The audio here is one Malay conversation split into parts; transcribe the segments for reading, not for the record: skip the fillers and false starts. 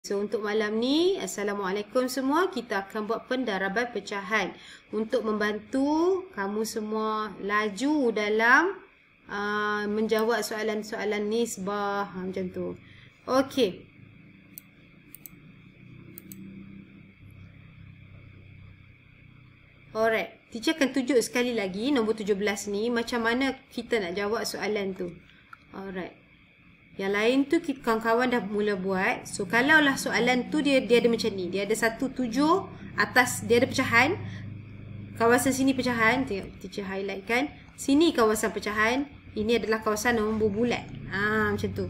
So, untuk malam ni, Assalamualaikum semua. Kita akan buat pendaraban pecahan untuk membantu kamu semua laju dalam menjawab soalan-soalan nisbah macam tu. Okey. Alright. Teacher akan tunjuk sekali lagi nombor 17 ni macam mana kita nak jawab soalan tu. Alright. Yang lain tu kawan-kawan dah mula buat. So kalaulah soalan tu dia ada macam ni. Dia ada 1, 7 atas, dia ada pecahan. Kawasan sini pecahan. Tengok teacher highlight kan. Sini kawasan pecahan. Ini adalah kawasan nombor bulat. Macam tu.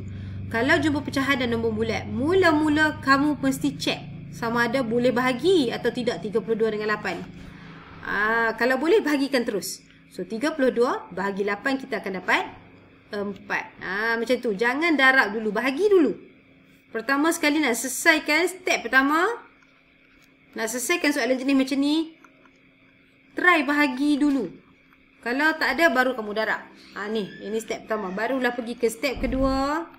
Kalau jumpa pecahan dan nombor bulat, mula-mula kamu mesti check sama ada boleh bahagi atau tidak 32 dengan 8. Kalau boleh bahagikan terus. So 32 bahagi 8 kita akan dapat 4. Macam tu. Jangan darab dulu. Bahagi dulu. Pertama sekali nak selesaikan step pertama. Nak selesaikan soalan jenis macam ni. Try bahagi dulu. Kalau tak ada baru kamu darab. Ini step pertama. Barulah pergi ke step kedua.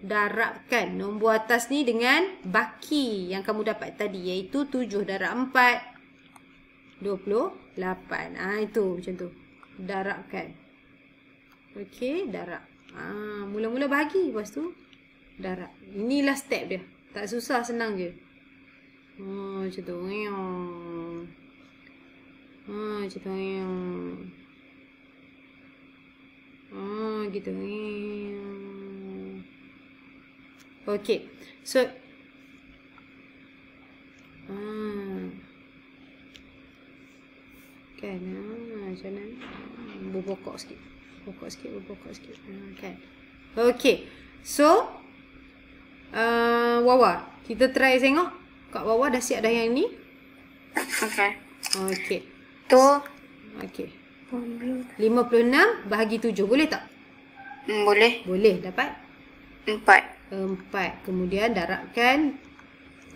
Darabkan nombor atas ni dengan baki yang kamu dapat tadi. Iaitu 7 darab 4. 28. Itu macam tu. Darabkan. Okey, darab. Mula-mula bahagi, lepas tu darab. Inilah step dia. Tak susah, senang je. Macam tu. Macam tu. Gitu. Okey. So kan, macam mana? Berbokok sikit. Berbokok sikit. Kan. Okey. So, Wawa, kita try tengok. Kak Wawa dah siap dah yang ni? Okey. Tu. Okey. 56 bahagi 7. Boleh tak? Boleh. Boleh. Dapat? 4. Kemudian darabkan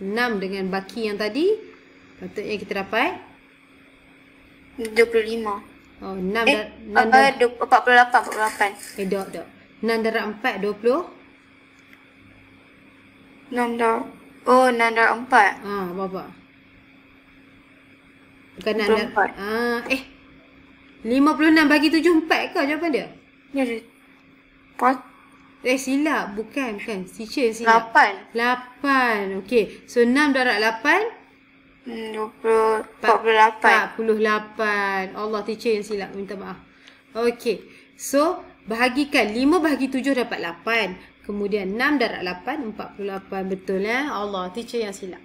6 dengan baki yang tadi. Patutnya kita dapat 25. 6 48. Dok. 6 darab 4, 20. 6 darab 4. Berapa? Bukan 6 darab 56 bagi 7, 4 ke jawapan dia? Ya, Silap. Bukan. Teacher silap. 8. Okey. So 6 darab 8. 48. Allah, teacher yang silap. Minta maaf. Okey. So, bahagikan 5 bahagi 7 dapat 8. Kemudian 6 darab 8, 48. Betul Allah, teacher yang silap.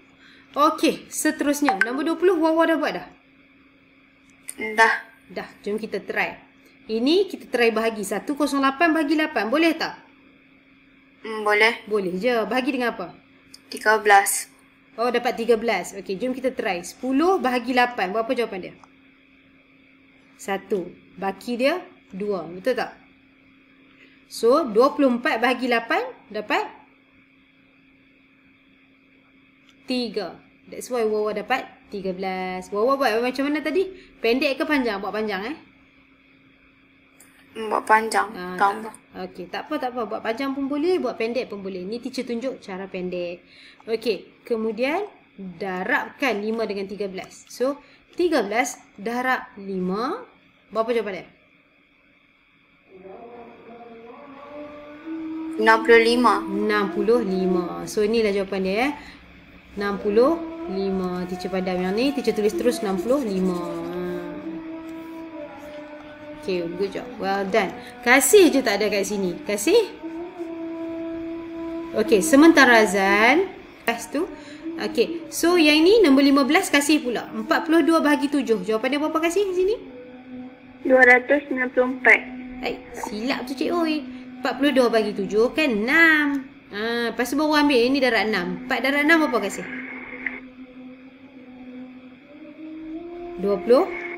Okey. Seterusnya. Nombor 20, Wawa dah buat dah? Dah. Jom kita try. Ini kita try bahagi. 108 bahagi 8. Boleh tak? Boleh. Boleh je. Bahagi dengan apa? 13. Dapat 13. Okey, jom kita try. 10 bahagi 8. Berapa jawapan dia? 1. Baki dia 2. Betul tak? So, 24 bahagi 8 dapat 3. That's why Wawa dapat 13. Wawa buat macam mana tadi? Pendek ke panjang? Buat panjang Buat panjang. Tambah. Okey, tak apa. Buat panjang pun boleh, buat pendek pun boleh. Ni teacher tunjuk cara pendek. Okey, kemudian darabkan 5 dengan 13. So, 13 darab 5. Berapa jawapan dia? 65. So, inilah jawapan dia 65. Teacher padam yang ni. Teacher tulis terus 65. Okay, good job. Well done. Kasih je tak ada kat sini. Kasih. Okay, sementara Azan. Lepas tu. Okay, so yang ni nombor 15 kasih pula. 42 bahagi 7. Jawapan dia berapa kasih di sini? 294. Silap tu cik oi. 42 bagi 7 kan 6. Lepas tu baru ambil. Ini darab 6. 4 darab 6 berapa kasih? 24.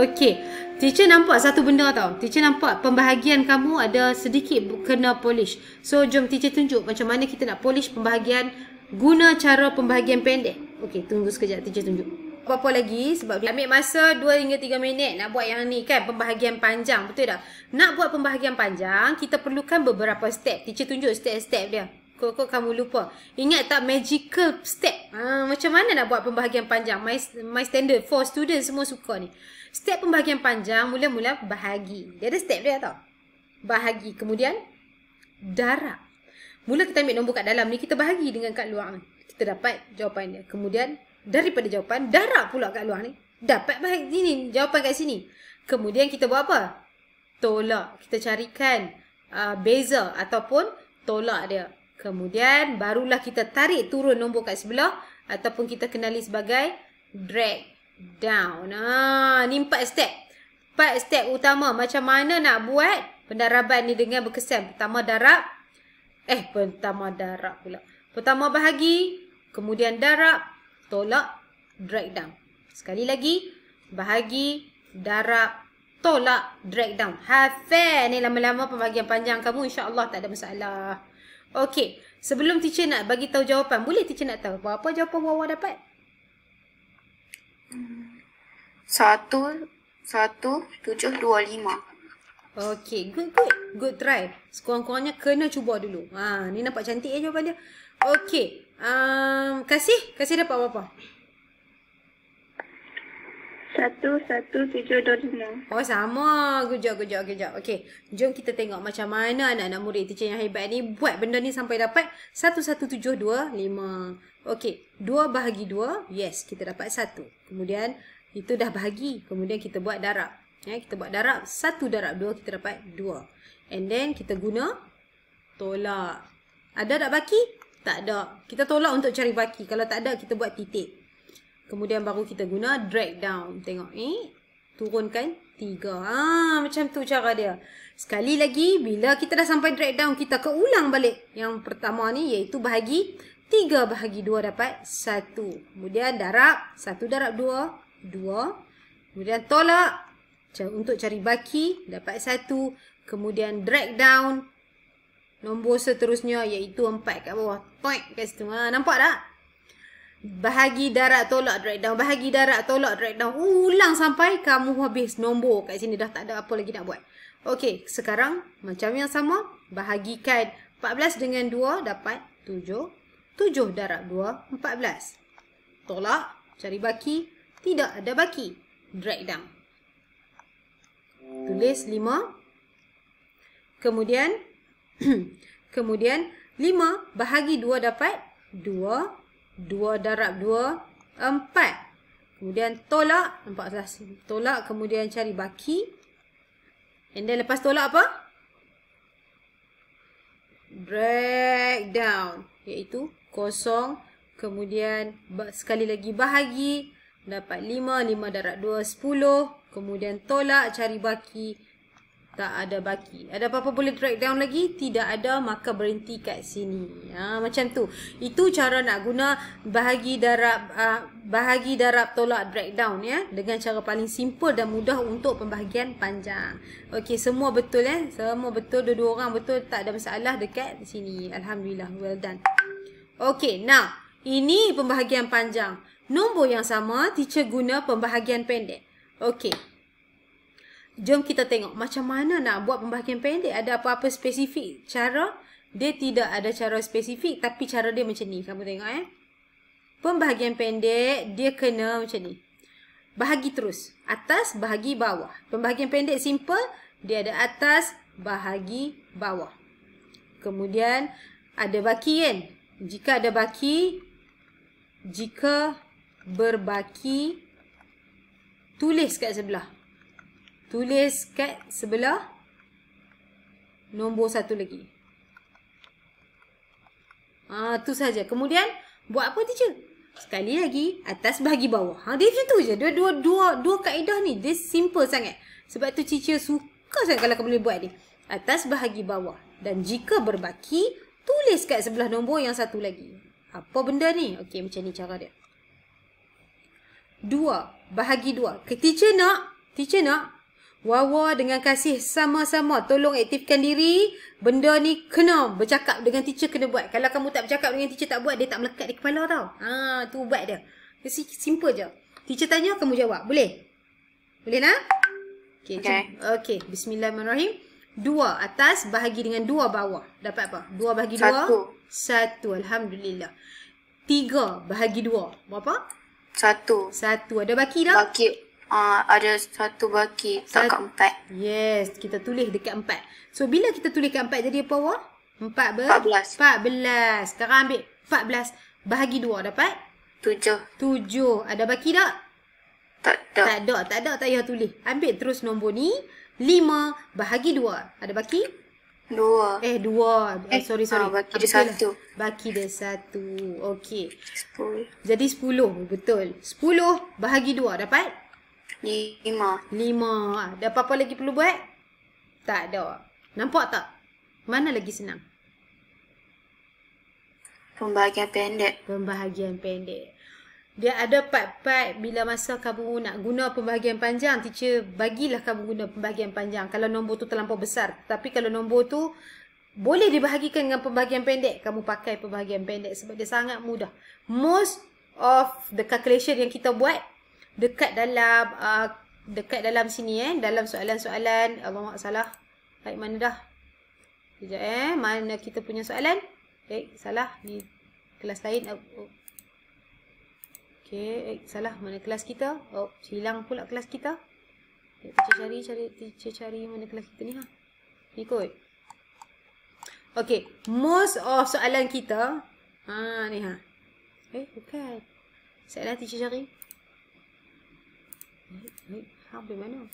Okey. Teacher nampak satu benda tau. Teacher nampak pembahagian kamu ada sedikit kena polish. So, jom teacher tunjuk macam mana kita nak polish pembahagian guna cara pembahagian pendek. Okey, tunggu sekejap teacher tunjuk. Apa lagi? Sebab dia ambil masa 2 hingga 3 minit nak buat yang ni kan. Pembahagian panjang. Betul tak? Nak buat pembahagian panjang, kita perlukan beberapa step. Teacher tunjuk step-step dia. Kok kamu lupa? Ingat tak magical step? Macam mana nak buat pembahagian panjang? My standard for students semua suka ni. Step pembahagian panjang, mula-mula bahagi. Dia ada step dia tau. Bahagi. Kemudian darab. Mula kita ambil nombor kat dalam ni, kita bahagi dengan kat luar ni. Kita dapat jawapan dia. Kemudian daripada jawapan, darab pula kat luar ni. Dapat bahagi ni, jawapan kat sini. Kemudian kita buat apa? Tolak. Kita carikan beza ataupun tolak dia. Kemudian barulah kita tarik turun nombor kat sebelah ataupun kita kenali sebagai drag down. Ni 4 step. 4 step utama macam mana nak buat pendaraban ni dengan berkesan. Pertama darab pula. Pertama bahagi, kemudian darab, tolak, drag down. Sekali lagi, bahagi, darab, tolak, drag down. Hafal ni lama-lama pembahagian panjang kamu, insya-Allah tak ada masalah. Okey, sebelum teacher nak bagi tahu jawapan, boleh teacher nak tahu berapa jawapan Wawa dapat? 1725. Okey, good try. Sekurang-kurangnya kena cuba dulu. Ni nampak cantik jawapan dia. Okey, kasih dapat berapa? 1725. Oh, sama. Good job. Okey, jom kita tengok macam mana anak-anak murid teacher yang hebat ni buat benda ni sampai dapat 1725. Okey, 2 bahagi 2. Yes, kita dapat 1. Kemudian, itu dah bahagi. Kemudian kita buat darab. Kita buat darab. 1 darab 2, kita dapat 2. And then, kita guna tolak. Ada tak baki? Tak ada. Kita tolak untuk cari baki. Kalau tak ada, kita buat titik. Kemudian baru kita guna drag down. Tengok ni. Turunkan 3. Macam tu cara dia. Sekali lagi, bila kita dah sampai drag down, kita keulang balik. Yang pertama ni iaitu bahagi. 3 bahagi 2 dapat 1. Kemudian darab. 1 darab 2. 2. Kemudian tolak. Untuk cari baki. Dapat 1. Kemudian drag down. Nombor seterusnya iaitu 4 kat bawah. Toik kat situ. Nampak tak? Bahagi, darab, tolak, drag down. Bahagi, darab, tolak, drag down. Ulang sampai kamu habis nombor kat sini. Dah tak ada apa lagi nak buat. Okey, sekarang macam yang sama. Bahagikan 14 dengan 2 dapat 7. 7 darab 2, 14. Tolak, cari baki. Tidak ada baki. Drag down. Tulis 5. Kemudian 5 bahagi 2 dapat 2. 2 darab 2, 4. Kemudian tolak, 14. Tolak, kemudian cari baki. And then lepas tolak apa? Drag down. Iaitu 0. Kemudian sekali lagi bahagi. Dapat 5. 5 darab 2, 10. Kemudian tolak, cari baki. Tak ada baki. Ada apa-apa boleh drag down lagi? Tidak ada, maka berhenti kat sini. Macam tu. Itu cara nak guna bahagi darab tolak drag down ya. Dengan cara paling simple dan mudah untuk pembahagian panjang. Okey, semua betul ya. Semua betul, dua-dua orang betul, tak ada masalah dekat sini. Alhamdulillah, well done. Okey, now ini pembahagian panjang. Nombor yang sama, teacher guna pembahagian pendek. Okey. Jom kita tengok macam mana nak buat pembahagian pendek. Ada apa-apa spesifik cara? Dia tidak ada cara spesifik, tapi cara dia macam ni. Kamu tengok ya. Pembahagian pendek, dia kena macam ni. Bahagi terus. Atas, bahagi bawah. Pembahagian pendek simple. Dia ada atas, bahagi bawah. Kemudian, ada baki kan? Jika ada baki, jika berbaki, tulis kat sebelah. Tulis kat sebelah nombor 1 lagi. Tu saja. Kemudian buat apa teacher? Sekali lagi atas bahagi bawah. Dia macam tu je. Dua kaedah ni dia simple sangat. Sebab tu teacher suka sangat kalau kamu boleh buat ni. Atas bahagi bawah. Dan jika berbaki, tulis kat sebelah nombor yang 1 lagi. Apa benda ni? Okey, macam ni cara dia. 2 bahagi 2. Teacher nak Wawa dengan Kasih sama-sama tolong aktifkan diri. Benda ni kena bercakap dengan teacher, kena buat. Kalau kamu tak bercakap dengan teacher, tak buat, dia tak melekat di kepala tau. Tu buat dia. Simple je. Teacher tanya, kamu jawab. Boleh? Boleh nak? Okey. Bismillahirrahmanirrahim. 2 atas bahagi dengan 2 bawah. Dapat apa? 2 bahagi 2. 1. Alhamdulillah. 3 bahagi 2. Berapa? 1. 1. Ada baki tak? Baki. Ada 1 baki. Tak kat 4. Yes. Kita tulis dekat 4. So, bila kita tulis kat 4 jadi apa, Wah? 14. 14. Sekarang ambil 14 bahagi 2 dapat? 7. 7. Ada baki tak? Tak ada. Tak ada. Tak payah tulis. Ambil terus nombor ni. 5 bahagi 2. Ada baki? 2. 2. Sorry. Baki dia Betul lah. 1. Baki dia 1. Okey. 10. Jadi 10. Betul. 10 bahagi 2 dapat? 5. 5. Ada apa-apa lagi perlu buat? Tak ada. Nampak tak? Mana lagi senang? Pembahagian pendek. Pembahagian pendek. Dia ada part-part bila masa kamu nak guna pembahagian panjang, teacher bagilah kamu guna pembahagian panjang kalau nombor tu terlampau besar. Tapi kalau nombor tu boleh dibahagikan dengan pembahagian pendek, kamu pakai pembahagian pendek sebab dia sangat mudah. Most of the calculation yang kita buat dekat dalam sini dalam soalan-soalan. Allah salah. Baik, mana dah? Sekejap mana kita punya soalan? Salah ni kelas lain. Okey, salah mana kelas kita? Hilang pula kelas kita. Teacher cari mana kelas kita ni Ni kot. Okey, most of soalan kita ni bukan. Soalan teacher cari. Sampai mana?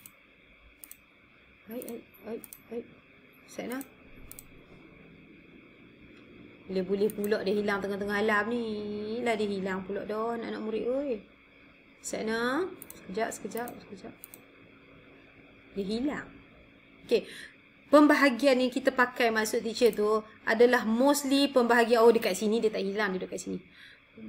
Sana. Boleh pula dia hilang tengah-tengah alam ni. Lah dia hilang pula dah anak-anak murid oi. Sana. Sekejap. Dia hilang. Okey. Pembahagian yang kita pakai maksud teacher tu adalah mostly pembahagian dekat sini dia tak hilang, dia dekat sini.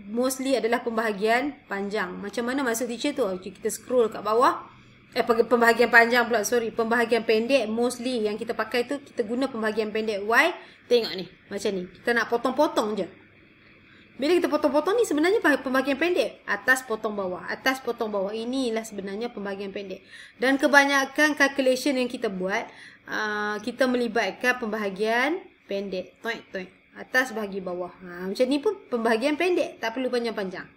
Mostly adalah pembahagian panjang. Macam mana maksud teacher tu? Okay, kita scroll kat bawah. Pembahagian panjang pula, pembahagian pendek mostly yang kita pakai tu kita guna pembahagian pendek. Why? Tengok ni, macam ni. Kita nak potong-potong je. Bila kita potong-potong ni sebenarnya pembahagian pendek. Atas potong bawah, atas potong bawah. Inilah sebenarnya pembahagian pendek. Dan kebanyakan calculation yang kita buat, kita melibatkan pembahagian pendek. Toik. Atas bahagi bawah. Macam ni pun pembahagian pendek. Tak perlu panjang-panjang.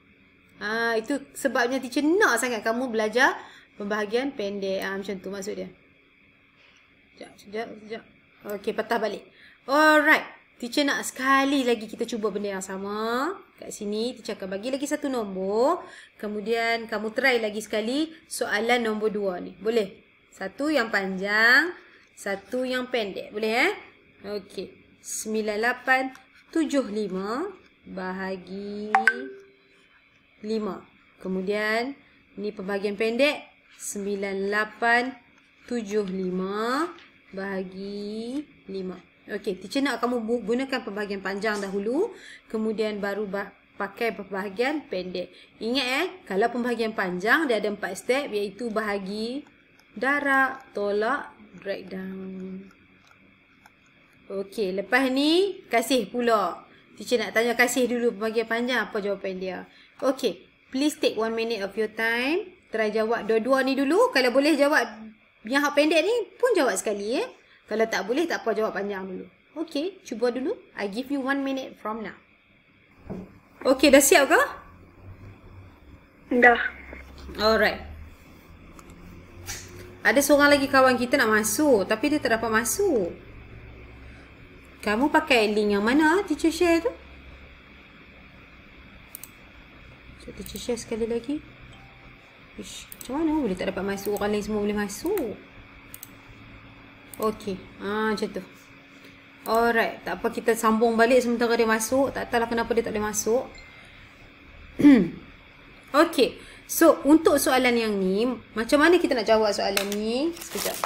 Itu sebabnya teacher nak sangat kamu belajar pembahagian pendek. Macam tu maksud dia. Sekejap. Okey, patah balik. Alright. Teacher nak sekali lagi kita cuba benda yang sama. Kat sini teacher akan bagi lagi satu nombor. Kemudian kamu try lagi sekali soalan nombor 2 ni. Boleh? Satu yang panjang, satu yang pendek. Boleh Okey. 9875 bahagi 5. Kemudian ni pembahagian pendek. 9875 bahagi 5. Okey, teacher nak kamu gunakan pembahagian panjang dahulu, kemudian baru pakai pembahagian pendek. Ingat kalau pembahagian panjang dia ada 4 step, iaitu bahagi, darab, tolak, breakdown. Okey, lepas ni kasih pula. Teacher nak tanya kasih dulu pembahagian panjang, apa jawapan dia. Okey, please take 1 minute of your time. Try jawab dua-dua ni dulu. Kalau boleh jawab yang hak pendek ni pun jawab sekali Kalau tak boleh tak apa, jawab panjang dulu. Okey, cuba dulu. I give you 1 minute from now. Okey, dah siap ke? Dah. Alright. Ada seorang lagi kawan kita nak masuk tapi dia tak dapat masuk. Kamu pakai link yang mana teacher share tu? So, teacher share sekali lagi. Macam mana boleh tak dapat masuk? Orang lain semua boleh masuk. Okey. Macam tu. Alright. Tak apa, kita sambung balik sementara dia masuk. Tak tahulah kenapa dia tak boleh masuk. Okey. So, untuk soalan yang ni, macam mana kita nak jawab soalan ni? Sekejap.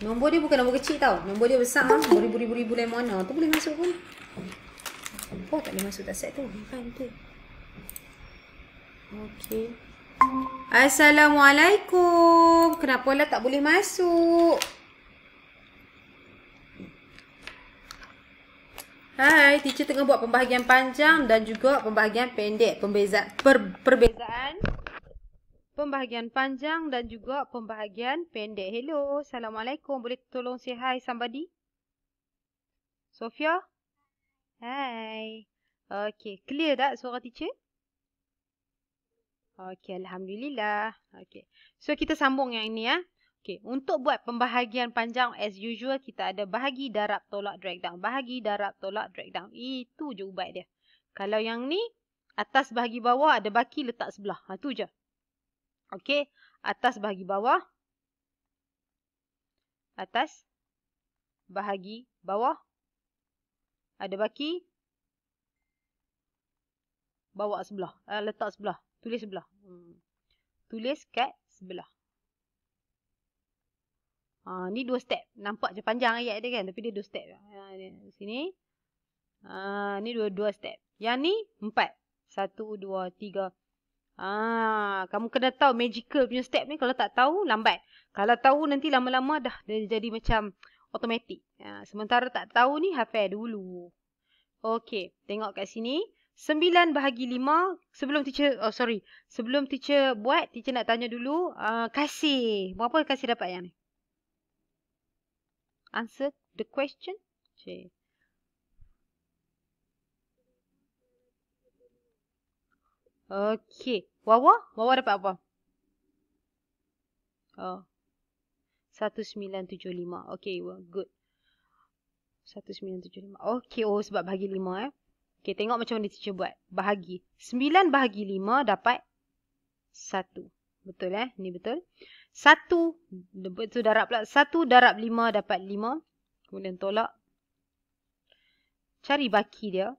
Nombor dia bukan nombor kecil tau. Nombor dia besar. Beribu-ribu lain mana. Tu boleh masuk pun. Oh, tak boleh masuk tak set tu. Bukan tu. Okey. Assalamualaikum. Kenapa lah tak boleh masuk? Hai, teacher tengah buat pembahagian panjang dan juga pembahagian pendek. Perbezaan Pembahagian panjang dan juga pembahagian pendek. Hello, Assalamualaikum. Boleh tolong say hi somebody? Sofia? Hai. Okay, clear tak suara teacher? Okay, Alhamdulillah. Okay. So, kita sambung yang ini ya. Okay, untuk buat pembahagian panjang as usual, kita ada bahagi, darab, tolak, drag down. Bahagi, darab, tolak, drag down. Itu je ubat dia. Kalau yang ni, atas bahagi bawah ada baki letak sebelah. Itu je. Okay, atas bahagi bawah. Atas bahagi bawah. Ada baki. Bawa sebelah. Letak sebelah. Tulis sebelah. Tulis kat sebelah. Ni 2 step. Nampak je panjang ayat dia kan. Tapi dia 2 step. Sini. Ni 2 step. Yang ni 4. 1, 2, 3. Kamu kena tahu magical punya step ni. Kalau tak tahu, lambat. Kalau tahu nanti lama-lama dah jadi macam automatik. Sementara tak tahu ni, hafal dulu. Okey. Tengok kat sini. 9 bahagi 5. Sebelum teacher buat, teacher nak tanya dulu. Kasih. Berapa kasih dapat yang ni? Answer the question. Cik. Okey. Wawa dapat apa? 1975. Okey, good. 1975. Okey, sebab bahagi 5 Okey, tengok macam mana teacher buat. Bahagi. 9 bahagi 5 dapat 1. Betul Ni betul. 1. Betul darab pula. 1 darab 5 dapat 5. Kemudian tolak. Cari baki dia.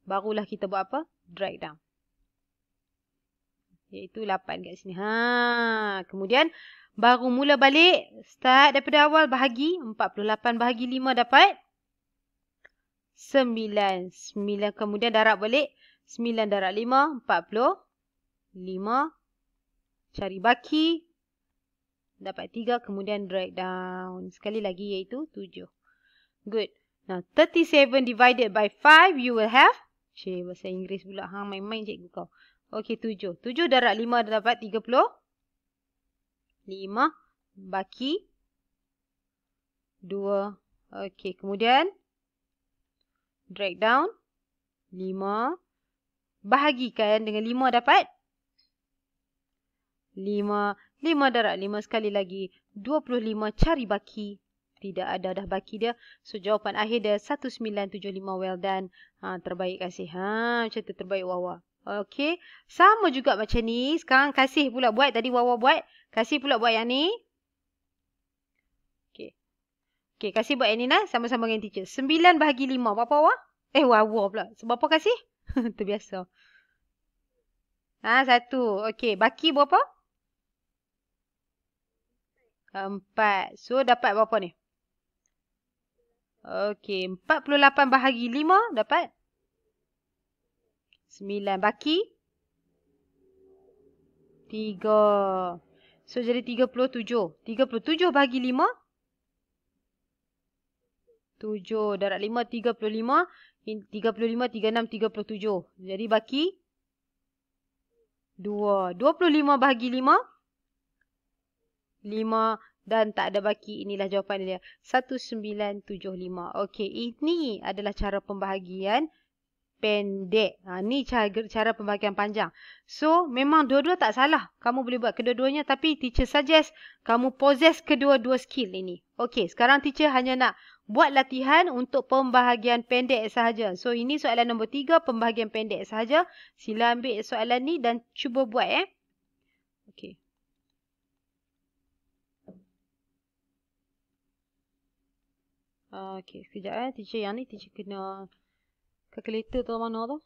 Barulah kita buat apa? Drag down. Iaitu 8 kat sini. Kemudian baru mula balik. Start daripada awal bahagi. 48 bahagi 5 dapat 9. 9 kemudian darab balik. 9 darab 5. 45. Cari baki. Dapat 3. Kemudian drag down. Sekali lagi iaitu 7. Good. Now 37 divided by 5 you will have. Bahasa Inggeris pula. Main-main cikgu kau. Okey 7. 7 darab 5 dapat 30. 5. Baki. 2. Okey kemudian. Drag down. 5. Bahagikan dengan 5 dapat. 5. 5 darab 5 sekali lagi. 25. Cari baki. Tidak ada dah baki dia. So jawapan akhir dia 1975. Well done. Terbaik kasih. Macam tu terbaik Wawa. Okey. Sama juga macam ni. Sekarang kasih pula buat. Tadi Wawa buat. Kasih pula buat yang ni. Okey, kasih buat yang ni sama-sama dengan teacher. 9 bahagi 5. Berapa Wawa? Wawa pula. Berapa kasih? Terbiasa. 1. Okey, baki berapa? 4. So, dapat berapa ni? Okey, 48 bahagi 5 dapat? 9. Baki? 3. So, jadi 37. 37 bahagi 5? 7. Darab 5, 35. 35, 36, 37. Jadi baki? 2. 25 bahagi 5? 5. Dan tak ada baki. Inilah jawapan dia. 1975. Okey, ini adalah cara pembahagian pendek. Ni cara pembahagian panjang. So, memang dua-dua tak salah. Kamu boleh buat kedua-duanya. Tapi teacher suggest kamu possess kedua-dua skill ini. Okey, sekarang teacher hanya nak buat latihan untuk pembahagian pendek sahaja. So, ini soalan nombor 3, pembahagian pendek sahaja. Sila ambil soalan ni dan cuba buat Okey. Okey, sekejap teacher yang ni, teacher kena calculator tu mana tu?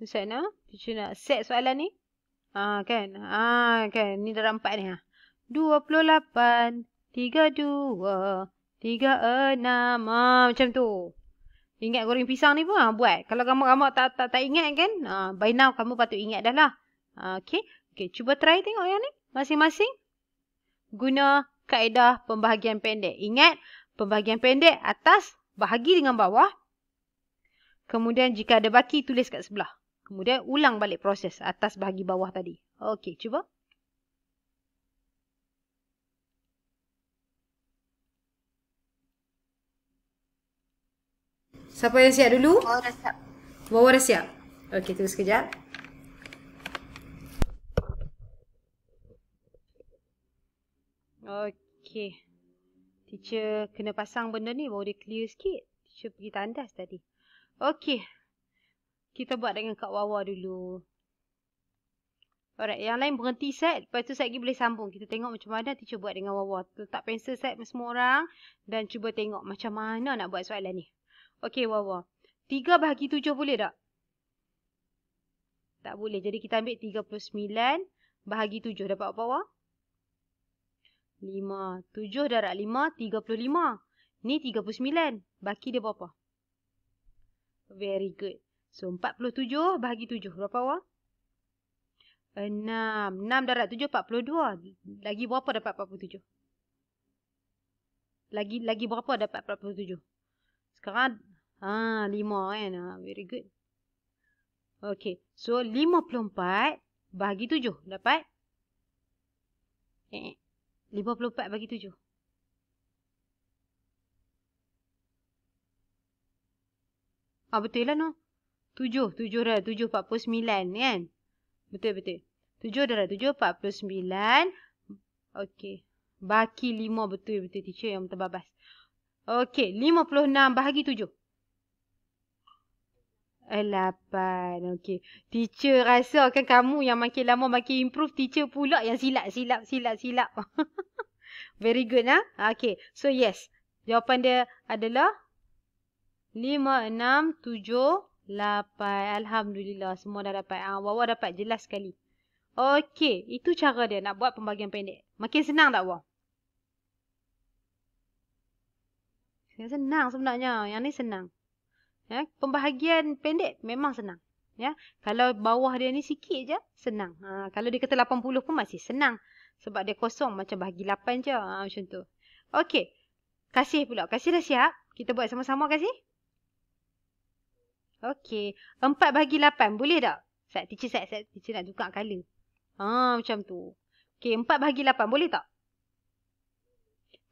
Set teacher nak set soalan ni. Kan? Kan? Ni dalam 4 ni 28, 32, 36. Macam tu. Ingat goreng pisang ni pun buat. Kalau kamu tak ingat kan? By now kamu patut ingat dah lah. Okey. Okey, cuba try tengok yang ni. Masing-masing. Guna kaedah pembahagian pendek. Ingat, pembahagian pendek atas bahagi dengan bawah. Kemudian jika ada baki, tulis kat sebelah. Kemudian ulang balik proses atas bahagi bawah tadi. Okey, cuba. Siapa yang siap dulu? Oh, dah siap. Wawa dah siap. Okey, tunggu sekejap. Okey. Teacher kena pasang benda ni baru dia clear sikit. Teacher pergi tandas tadi. Okey. Kita buat dengan Kak Wawa dulu. Alright, yang lain berhenti set. Lepas tu set lagi boleh sambung. Kita tengok macam mana teacher buat dengan Wawa. Letak pensel set semua orang. Dan cuba tengok macam mana nak buat soalan ni. Okey Wawa. 3 bahagi 7 boleh tak? Tak boleh. Jadi kita ambil 39 bahagi 7. Dapat apa Wawa? 5. 7 darab 5, 35. Ni 39. Baki dia berapa? Very good. So, 47 bahagi 7. Berapa Wawa? 6. 6 darab 7, 42. Lagi berapa dapat 47? Lagi berapa dapat 47? Sekarang, 5 kan? Very good. Okay. So, 54 bahagi 7. Dapat? 54 bagi 7. Betul lah no. 7 darab 7, 49 kan? Betul. 7 darab 7, 49. Okey. Baki 5 betul teacher yang terbabas. Okey, 56 bahagi 7. 8. Okey. Teacher rasa kan kamu yang makin lama makin improve. Teacher pula yang silap. Very good ha? Okey. So yes. Jawapan dia adalah 5, 6, 7, 8. Alhamdulillah semua dah dapat. Wawa dapat jelas sekali. Okey. Itu cara dia nak buat pembagian pendek. Makin senang tak Wawa? Senang sebenarnya. Yang ni senang. Ya, pembahagian pendek memang senang. Ya, kalau bawah dia ni sikit je, senang. Kalau dia kata 80 pun masih senang. Sebab dia kosong macam bahagi 8 je. Macam tu. Okey. Kasih pula. Kasih dah siap? Kita buat sama-sama kasih? Okey. 4 bahagi 8. Boleh tak? Teacher nak tukar color. Macam tu. Okey. 4 bahagi 8. Boleh tak?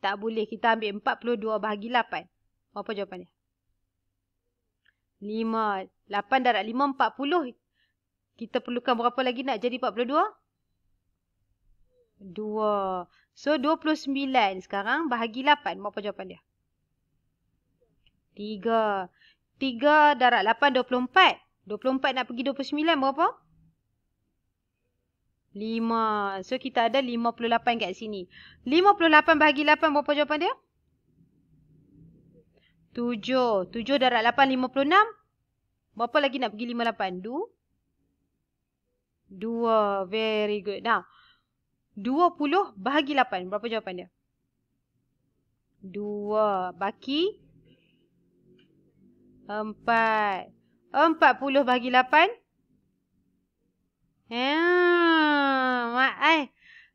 Tak boleh. Kita ambil 42 bahagi 8. Apa jawapan dia? 5. 8 darab 5, 40. Kita perlukan berapa lagi nak jadi 42? 2. So, 29 sekarang bahagi 8. Berapa jawapan dia? 3. 3 darab 8, 24. 24 nak pergi 29 berapa? 5. So, kita ada 58 kat sini. 58 bahagi 8 berapa jawapan dia? 7. 7 darab 8, 56. Berapa lagi nak pergi 58? 2. Very good. Now, 20 bahagi 8. Berapa jawapan dia? 2. Baki 4. 40 bahagi 8.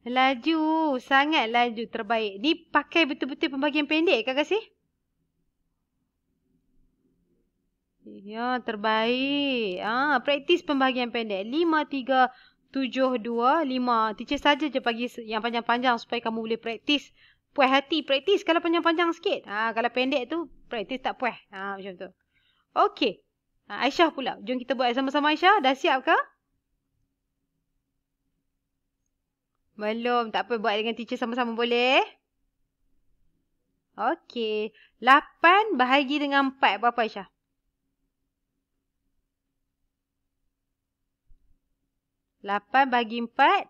Laju. Sangat laju. Terbaik. Ni pakai betul-betul pembagian pendek Kak Kasih? Ya, terbaik. Praktis pembahagian pendek. 5, 3, 7, 2, 5. Teacher saja je bagi yang panjang-panjang supaya kamu boleh praktis. Puas hati praktis kalau panjang-panjang sikit. Kalau pendek tu praktis tak puas. Macam tu. Okey. Aisyah pula. Jom kita buat sama-sama Aisyah. Dah siap ke? Belum. Tak apa. Buat dengan teacher sama-sama boleh? Okey. 8 bahagi dengan 4. Berapa Aisyah? 8 bagi 4.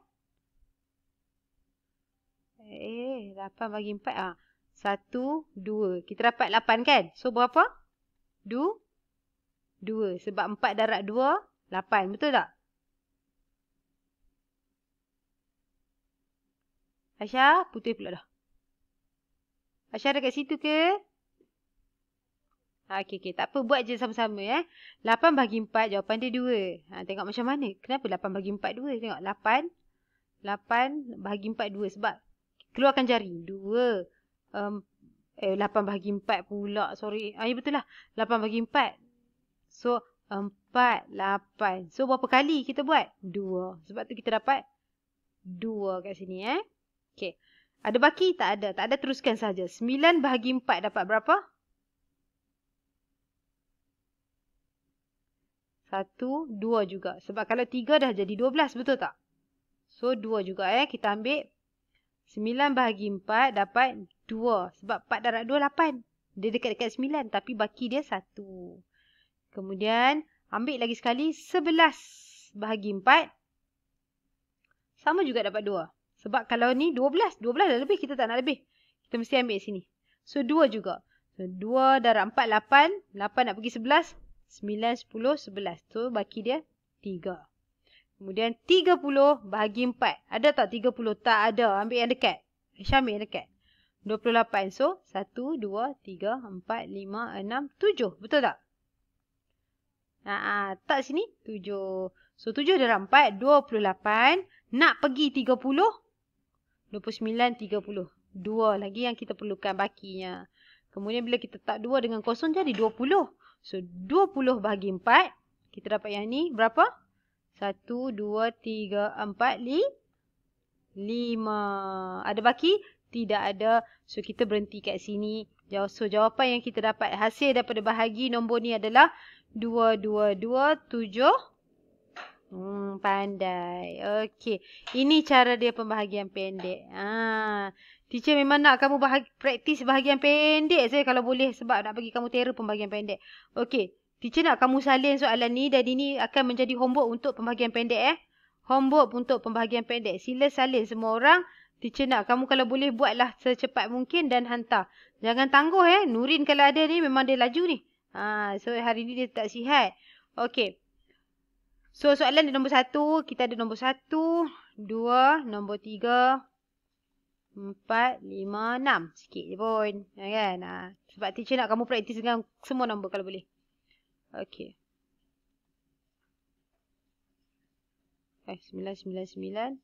8 bagi 4. 1, 2. Kita dapat 8 kan? So, berapa? 2. Sebab 4 darab 2, 8. Betul tak? Aisyah, putih pula dah. Aisyah ada kat situ ke? Okey. Tak apa. Buat je sama-sama ya. 8 bagi 4. Jawapan dia 2. Tengok macam mana. Kenapa 8 bagi 4, 2? Tengok. 8 bagi 4, 2. Sebab keluarkan jari. 2. 8 bagi 4 pula. Sorry. Ya betul lah. 8 bagi 4. So, 4, 8. So, berapa kali kita buat? 2. Sebab tu kita dapat 2 kat sini. Okey. Ada baki? Tak ada. Tak ada, teruskan saja. 9 bahagi 4 dapat berapa? 1, 2 juga. Sebab kalau 3 dah jadi 12, betul tak? So, 2 juga Kita ambil 9 bahagi 4 dapat 2. Sebab 4 darab 2, 8. Dia dekat-dekat 9. Tapi baki dia 1. Kemudian, ambil lagi sekali 11 bahagi 4. Sama juga dapat 2. Sebab kalau ni 12. 12 dah lebih. Kita tak nak lebih. Kita mesti ambil sini. So, 2 juga. So, 2 darab 4, 8. 8 nak pergi 11. 9, 10, 11. So, baki dia 3. Kemudian 30 bahagi 4. Ada tak 30? Tak ada. Ambil yang dekat. Syamil yang dekat. 28. So, 1, 2, 3, 4, 5, 6, 7. Betul tak? Tak sini. 7. So, 7 darab 4. 28. Nak pergi 30. 29, 30. 2 lagi yang kita perlukan bakinya. Kemudian bila kita tak 2 dengan kosong jadi 20. So, 20 bahagi 4. Kita dapat yang ni berapa? 1, 2, 3, 4, 5. Ada baki? Tidak ada. So, kita berhenti kat sini. So, jawapan yang kita dapat hasil daripada bahagi nombor ni adalah 2, 2, 2, 7. Pandai. Okey. Ini cara dia pembahagian pendek. Teacher memang nak kamu praktis bahagian pendek saya kalau boleh. Sebab nak bagi kamu terror pembahagian pendek. Okey. Teacher nak kamu salin soalan ni. Dan ini akan menjadi homework untuk pembahagian pendek. Homework untuk pembahagian pendek. Sila salin semua orang. Teacher nak kamu kalau boleh buatlah secepat mungkin dan hantar. Jangan tangguh Nurin kalau ada ni memang dia laju ni. So hari ni dia tak sihat. Okey. So, soalan di nombor 1. Kita ada nombor 1, 2, nombor 3, 4, 5, 6. Sikit je pun. Kan? Sebab teacher nak kamu praktis dengan semua nombor kalau boleh. Okey. 9, 9, 9.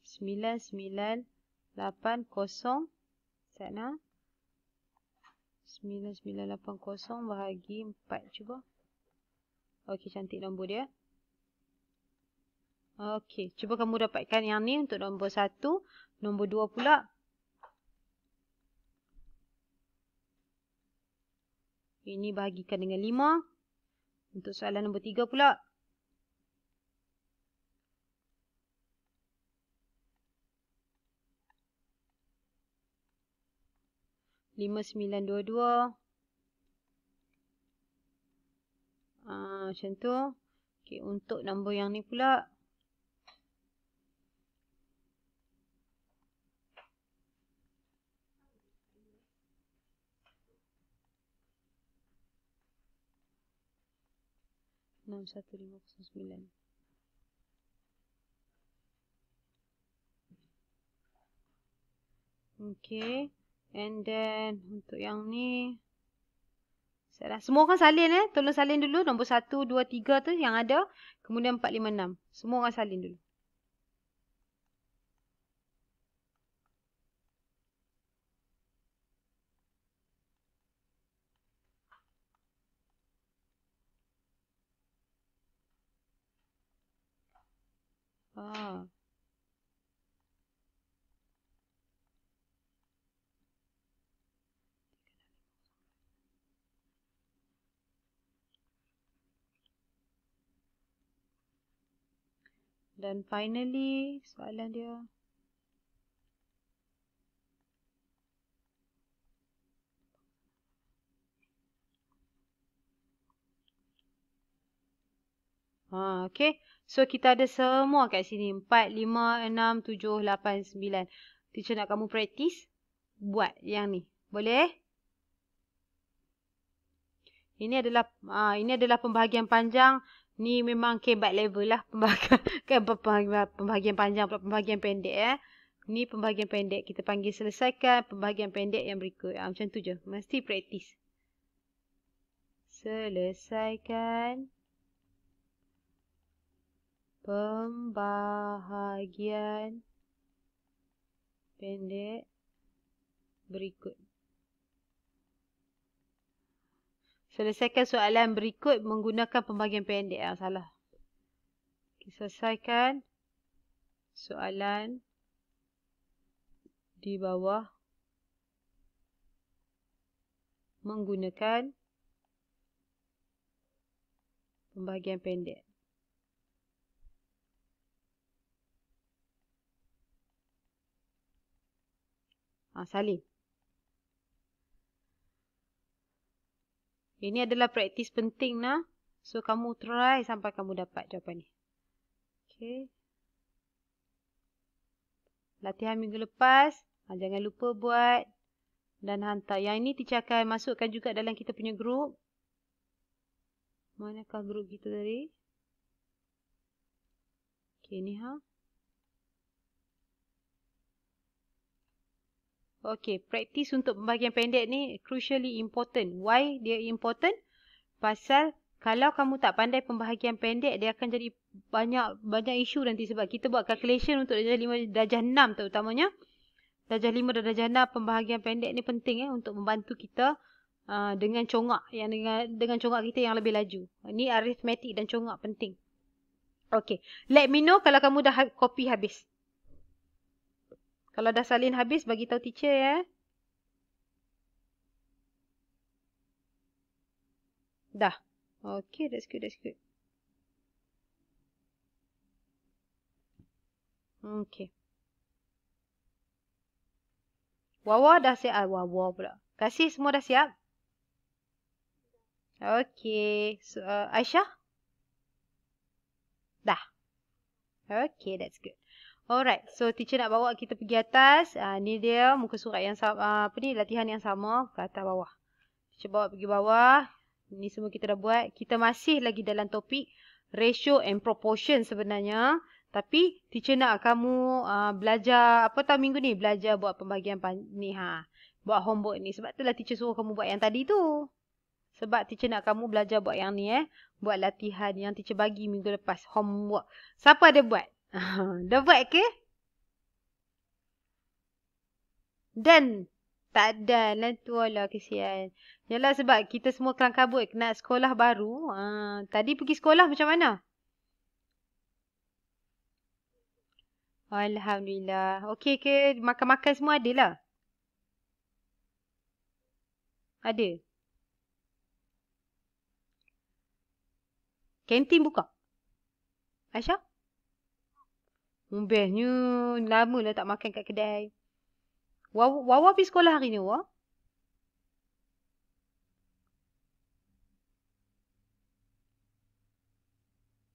9, 9, 8, 0. Sana. 9, 9, 8, 0 bahagi 4. Cuba. Okey, cantik nombor dia. Okey, cuba kamu dapatkan yang ni untuk nombor 1. Nombor 2 pula. Ini bahagikan dengan 5. Untuk soalan nombor 3 pula. Lima, 9, 2, 2. Macam tu. Okey, untuk nombor yang ni pula. 61509. Okay. And then untuk yang ni. Semua orang salin Tolong salin dulu. Nombor 1, 2, 3 tu yang ada. Kemudian 4, 5, 6. Semua orang salin dulu. Dan finally, soalan dia. Okay. So, kita ada semua kat sini. 4, 5, 6, 7, 8, 9. Teacher nak kamu praktis. Buat yang ni. Boleh? Ini adalah pembahagian panjang. Ni memang kebat level lah. Pembahagian panjang pula pembahagian pendek. Ni pembahagian pendek. Kita panggil selesaikan pembahagian pendek yang berikut. Macam tu je. Mesti praktis. Selesaikan pembahagian pendek berikut. Selesaikan soalan berikut menggunakan pembahagian pendek. Salah. Selesaikan soalan di bawah menggunakan Pembahagian pendek. Salim. Ini adalah praktis penting nah. So kamu try sampai kamu dapat jawapan ni. Okay. Latihan minggu lepas. Jangan lupa buat. Dan hantar. Yang ini teacher akan masukkan juga dalam kita punya grup. Manakah grup kita tadi? Okay, ni ha. Okay, praktis untuk pembahagian pendek ni crucially important. Why dia important? Pasal kalau kamu tak pandai pembahagian pendek, dia akan jadi banyak isu nanti sebab kita buat calculation untuk darjah 5, darjah 6 terutamanya. Darjah 5 dan darjah 6 pembahagian pendek ni penting untuk membantu kita dengan congak dengan congak kita yang lebih laju. Ini arithmetic dan congak penting. Okay, let me know kalau kamu dah copy habis. Kalau dah salin habis, bagi tahu teacher ya. Dah. Okay, that's good, that's good. Okay. Wawa dah siap. Wawa pula. Kasih semua dah siap? Okay. So, Aisyah? Dah. Okay, that's good. Alright, so teacher nak bawa kita pergi atas. Ni dia muka surat yang sama, latihan yang sama ke atas bawah. Teacher bawa pergi bawah. Ni semua kita dah buat. Kita masih lagi dalam topik ratio and proportion sebenarnya. Tapi teacher nak kamu belajar apa tahu minggu ni? Belajar buat pembahagian ni ha. Buat homework ni. Sebab itulah teacher suruh kamu buat yang tadi tu. Sebab teacher nak kamu belajar buat yang ni Buat latihan yang teacher bagi minggu lepas. Homework. Siapa ada buat? Dah buat ke? Dan tak ada lah tu lah kesian. Yalah sebab kita semua kelang kabut nak sekolah baru. Tadi pergi sekolah macam mana? Alhamdulillah. Okey ke? Makan-makan semua ada lah? Ada. Kantin buka? Aisyah? Bestnya lama lah tak makan kat kedai. Wawa pergi sekolah hari ni, Wawa?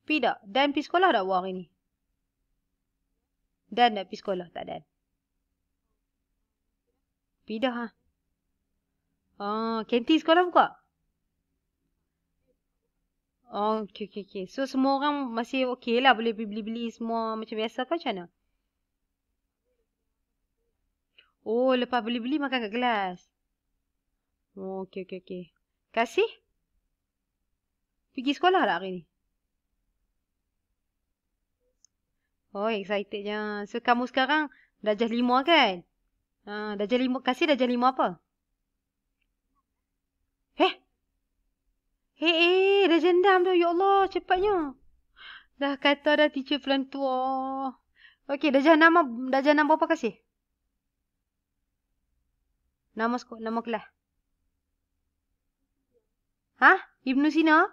Pergi tak? Dan pergi sekolah tak Wawa hari ni? Dan tak pergi sekolah? Tak Dan. Pergi dah ha? Kantin sekolah buka? Okay. So semua orang masih okey lah. Boleh beli-beli semua macam biasa ke macam mana? Oh, lepas beli-beli makan kat kelas. Okay. Kasih? Pergi sekolah tak hari ni? Oh, excitednya. So, kamu sekarang darjah 5 kan? Darjah 5. Kasih darjah 5 apa? Darjah 6 dah. Ya Allah, cepatnya. Dah kata dah teacher pelan tua. Okay, darjah 6 berapa kasih? Nama kelas. Ibnu Sina?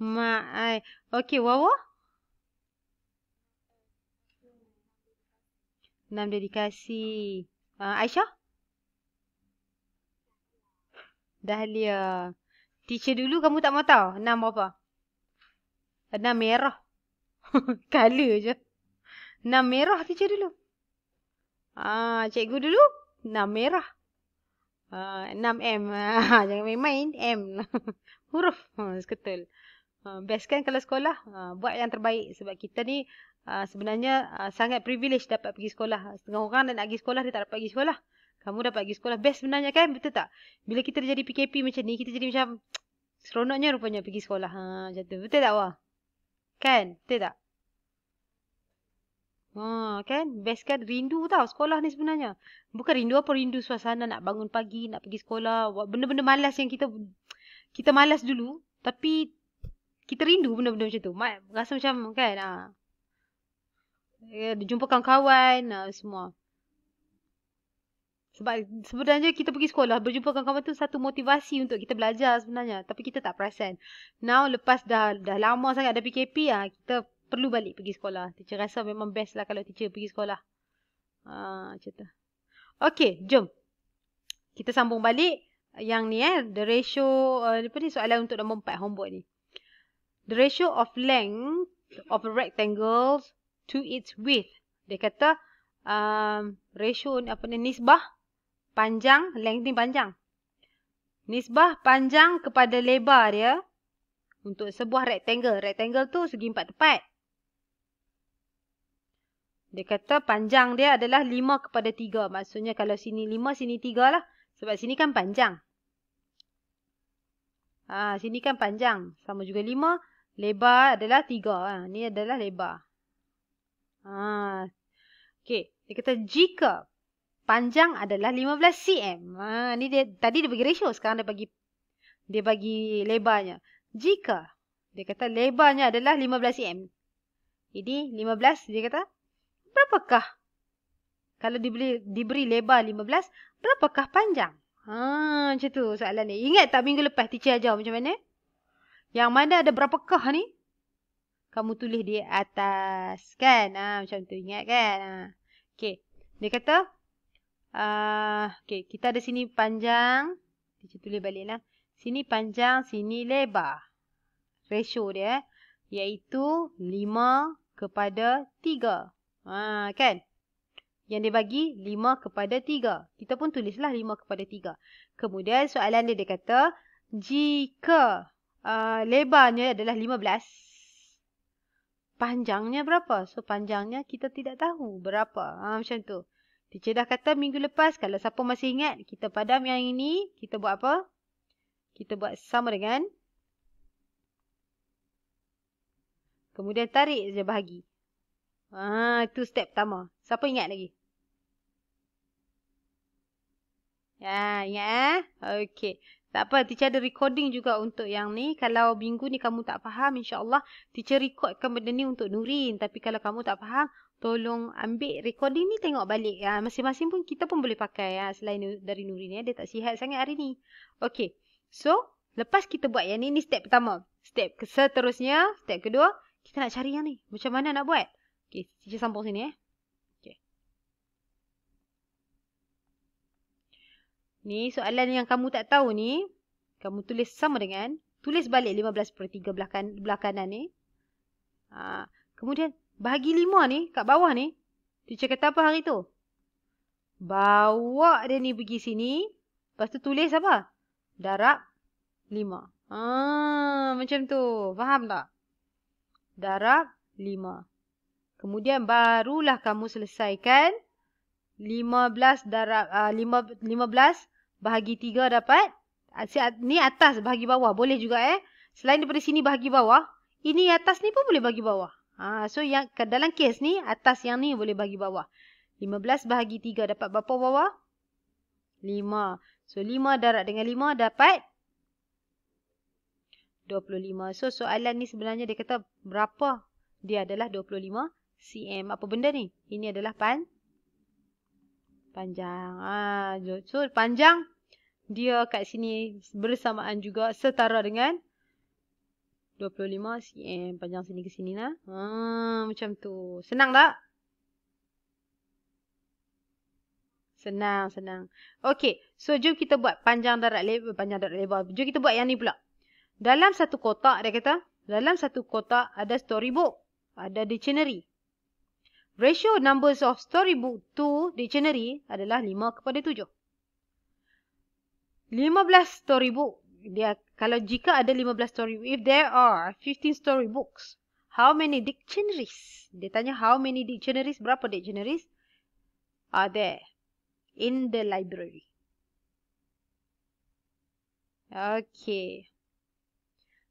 Mak. Okay, Wawa? 6 dedikasi. Aisyah? Dahlia. Teacher dulu kamu tak mau tahu 6 berapa? 6 merah. Color je. 6 merah teacher dulu. Cikgu dulu 6 merah. 6M. Jangan main-main. M. Huruf. Seketul. Best kan kalau sekolah. Buat yang terbaik. Sebab kita ni sebenarnya sangat privilege dapat pergi sekolah. Setengah orang nak pergi sekolah, dia tak dapat pergi sekolah. Kamu dapat pergi sekolah. Best sebenarnya kan? Betul tak? Bila kita jadi PKP macam ni, kita jadi macam seronoknya rupanya pergi sekolah. Macam tu. Betul tak, Wah? Kan? Betul tak? Kan? Best kan? Rindu tau sekolah ni sebenarnya. Bukan rindu apa, rindu suasana nak bangun pagi, nak pergi sekolah. Benda-benda malas yang kita malas dulu. Tapi kita rindu benda-benda macam tu. Rasa macam kan? Jumpa kawan-kawan semua. Sebab sebenarnya kita pergi sekolah, berjumpa kawan-kawan tu satu motivasi untuk kita belajar sebenarnya. Tapi kita tak perasan. Now lepas dah lama sangat ada PKP, kita perlu balik pergi sekolah. Teacher rasa memang best lah kalau teacher pergi sekolah. Macam tu. Okay, jom. Kita sambung balik yang ni the ratio, apa ni soalan untuk nombor 4 homework ni. The ratio of length of a rectangle to its width. Dia kata ratio apa ni, nisbah panjang, length ni panjang. Nisbah panjang kepada lebar dia untuk sebuah rectangle. Rectangle tu segi 4 tepat. Dia kata panjang dia adalah 5/3. Maksudnya kalau sini 5, sini 3 lah. Sebab sini kan panjang. Sini kan panjang. Sama juga 5. Lebar adalah 3. Ni adalah lebar. Okay. Dia kata jika panjang adalah 15 cm. Ni dia tadi dia bagi ratio, sekarang dia bagi lebarnya. Jika dia kata lebarnya adalah 15 cm. Jadi 15 dia kata berapakah kalau diberi lebar 15, berapakah panjang? Macam tu soalan ni. Ingat tak minggu lepas teacher ajar macam mana? Yang mana ada berapakah ni? Kamu tulis di atas kan? Macam tu, ingat kan? Okay. Dia kata okay, kita ada sini panjang. Teacher tulis balik lah. Sini panjang, sini lebar. Ratio dia iaitu 5/3. Kan? Yang dia bagi 5/3. Kita pun tulislah 5/3. Kemudian soalan dia kata jika lebarnya adalah 15, panjangnya berapa? So panjangnya kita tidak tahu berapa. Macam tu. Teacher dah kata minggu lepas, kalau siapa masih ingat, kita padam yang ini, kita buat apa? Kita buat sama dengan, kemudian tarik je bahagi. Itu step pertama. Siapa ingat lagi? Ingat Okay. Tak apa, teacher ada recording juga untuk yang ni. Kalau minggu ni kamu tak faham, insyaAllah teacher recordkan benda ni untuk Nurin. Tapi kalau kamu tak faham, tolong ambil recording ni, tengok balik. Masing-masing pun kita pun boleh pakai selain dari Nurin. Dia tak sihat sangat hari ni. Okay. So, lepas kita buat yang ni step pertama. Step seterusnya, step kedua, kita nak cari yang ni. Macam mana nak buat? Okay, teacher sambung sini. Okay. Ni soalan yang kamu tak tahu ni, kamu tulis sama dengan, tulis balik 15/3 belah kanan ni. Kemudian bahagi 5 ni kat bawah ni, teacher kata apa hari tu? Bawa dia ni pergi sini, lepas tu tulis apa? Darab 5. Macam tu. Faham tak? Darab 5. Kemudian barulah kamu selesaikan 15 bahagi 3 dapat. Ni atas bahagi bawah. Boleh juga Selain daripada sini bahagi bawah, ini atas ni pun boleh bahagi bawah. So yang dalam kes ni, atas yang ni boleh bahagi bawah. 15 bahagi 3 dapat berapa bawah? 5. So 5 darab dengan 5 dapat 25. So soalan ni sebenarnya dia kata berapa? Dia adalah 25 cm. Apa benda ni? Ini adalah panjang. So panjang dia kat sini bersamaan juga setara dengan 25 cm. Panjang sini ke sini lah. Macam tu. Senang tak? Senang. Okey. So jom kita buat panjang darab lebar. Jom kita buat yang ni pula. Dalam satu kotak, dia kata, dalam satu kotak ada storybook, ada dictionary. Ratio numbers of storybook to dictionary adalah 5/7. 15 storybook, kalau jika ada 15 storybook, if there are 15 storybooks, how many dictionaries? Dia tanya how many dictionaries, berapa dictionaries are there in the library? Okay.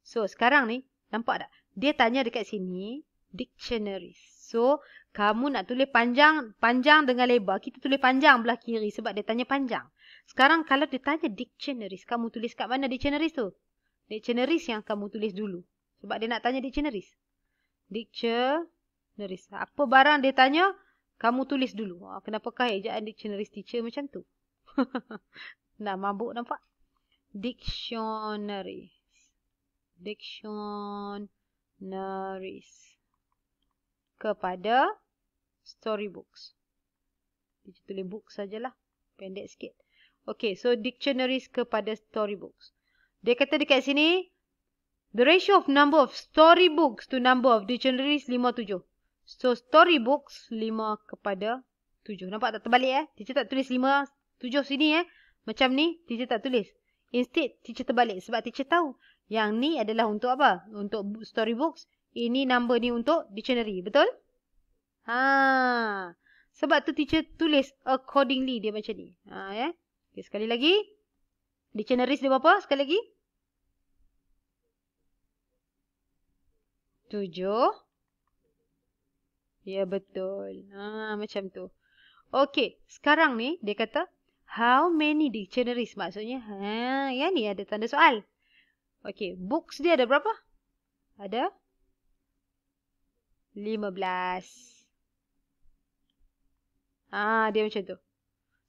So, sekarang ni, nampak tak? Dia tanya dekat sini, dictionaries. So, kamu nak tulis panjang dengan lebar. Kita tulis panjang belah kiri sebab dia tanya panjang. Sekarang, kalau dia tanya dictionaries, kamu tulis kat mana dictionaries tu? Dictionaries yang kamu tulis dulu. Sebab dia nak tanya dictionaries. Dictionaries. Apa barang dia tanya, kamu tulis dulu. Kenapakah ejaan dictionaries teacher macam tu? Nak mabuk nampak? Dictionaries. Dictionaries. Kepada storybooks. Teacher tulis book sajalah. Pendek sikit. Okay, so dictionaries kepada storybooks. Dia kata dekat sini, the ratio of number of storybooks to number of dictionaries 5:7. So storybooks 5:7. Nampak tak terbalik Teacher tak tulis 5:7 sini Macam ni, teacher tak tulis. Instead, teacher terbalik. Sebab teacher tahu, yang ni adalah untuk apa? Untuk storybooks. Ini number ni untuk dictionary. Betul? Sebab tu teacher tulis accordingly dia macam ni. Okay, sekali lagi. Dictionaries dia berapa? Sekali lagi. 7. Ya, betul. Macam tu. Okey, sekarang ni dia kata how many dictionaries, maksudnya yang ni ada tanda soal. Okey, books dia ada berapa? Ada 15. Dia macam tu.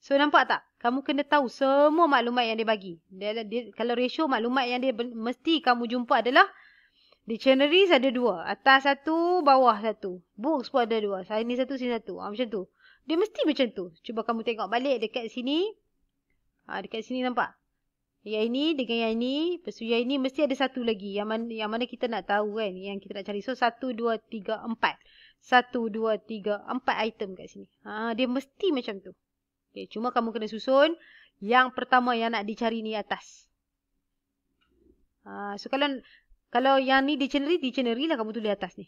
So nampak tak? Kamu kena tahu semua maklumat yang dia bagi. Kalau ratio maklumat yang dia mesti kamu jumpa adalah dictionaries ada 2. Atas 1, bawah 1. Books pun ada 2. Sini 1, sini 1. Macam tu. Dia mesti macam tu. Cuba kamu tengok balik dekat sini. Dekat sini nampak? Yang ini dengan yang ini. Lepas tu yang ini mesti ada satu lagi. Yang mana kita nak tahu kan. Yang kita nak cari. So 1, 2, 3, 4. 1, 2, 3, 4 item kat sini. Dia mesti macam tu. Okay, cuma kamu kena susun. Yang pertama yang nak dicari ni atas. So kalau yang ni dictionary lah kamu tulis atas ni.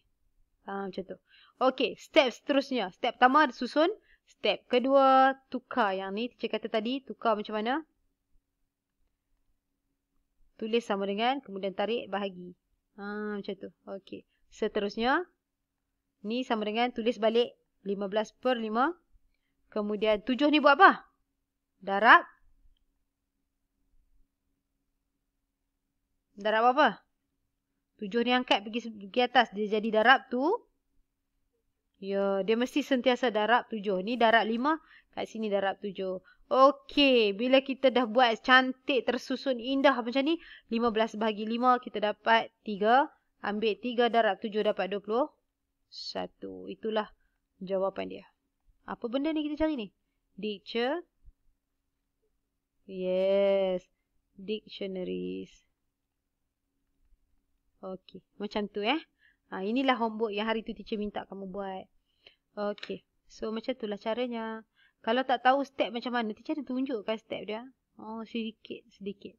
Macam tu. Okay, step seterusnya. Step pertama susun. Step kedua, tukar yang ni. Teacher kata tadi, tukar macam mana? Tulis sama dengan, kemudian tarik, bahagi. Macam tu. Okay. Seterusnya, ni sama dengan tulis balik 15/5. Kemudian 7 ni buat apa? Darab. Darab apa? 7 ni angkat pergi atas. Dia jadi darab tu. Ya, dia mesti sentiasa darab 7. Ni darab 5. Kat sini darab 7. Okey, bila kita dah buat cantik, tersusun, indah macam ni. 15/5 kita dapat 3. Ambil 3 darab 7 dapat 21. Itulah jawapan dia. Apa benda ni kita cari ni? Yes. Dictionaries. Okey, macam tu inilah homework yang hari tu teacher minta kamu buat. Okey, so macam itulah caranya. Kalau tak tahu step macam mana, teacher ada tunjukkan step dia. Sedikit.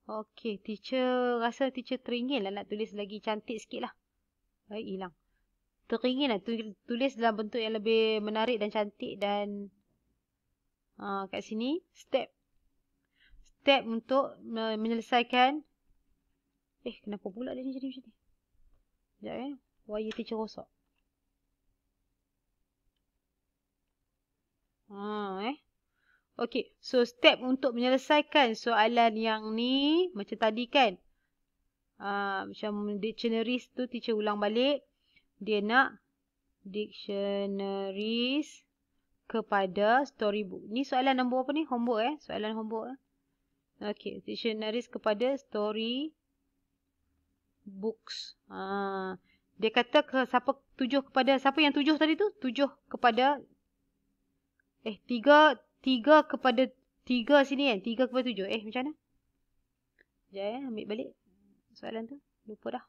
Okey, teacher rasa teacher teringin lah nak tulis lagi cantik sikit lah. Hilang. Teringin lah tulis dalam bentuk yang lebih menarik dan cantik dan kat sini step untuk menyelesaikan. Kenapa pula dia jadi macam ni? Sekejap wire teacher rosak. Okey, so step untuk menyelesaikan soalan yang ni macam tadi kan. Macam dictionaries tu teacher ulang balik. Dia nak dictionaries kepada storybook. Ni soalan nombor apa ni? Homework soalan homework. Okey, dictionaries kepada storybooks. Dia kata siapa yang 7 tadi tu? 7 kepada 3 kepada 3 sini kan? 3 kepada 7. Macam mana? Sekejap ambil balik soalan tu. Lupa dah.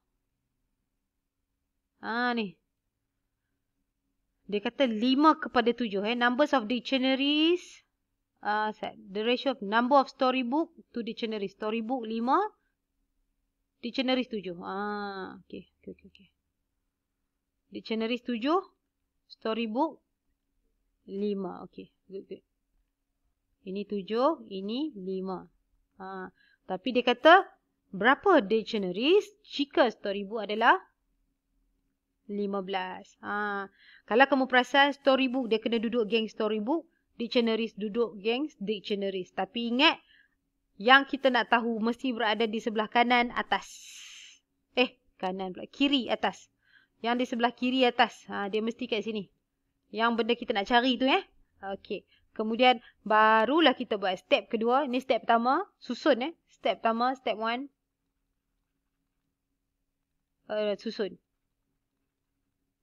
Ni. Dia kata 5 kepada 7. Numbers of dictionaries. The ratio of number of storybook to dictionary. Storybook 5. Dictionaries 7. Okay. Dictionaries 7. Storybook 5. Okay. Good. Ini 7. Ini 5. Tapi dia kata berapa dictionaries jika storybook adalah 15. Kalau kamu perasan storybook dia kena duduk geng storybook. Dictionaries duduk geng dictionaries. Tapi ingat yang kita nak tahu mesti berada di sebelah kanan atas. Kanan pula. Kiri atas. Yang di sebelah kiri atas. Dia mesti kat sini. Yang benda kita nak cari tu Okey. Kemudian barulah kita buat step kedua. Ini step pertama. Susun Step pertama, step 1. Susun.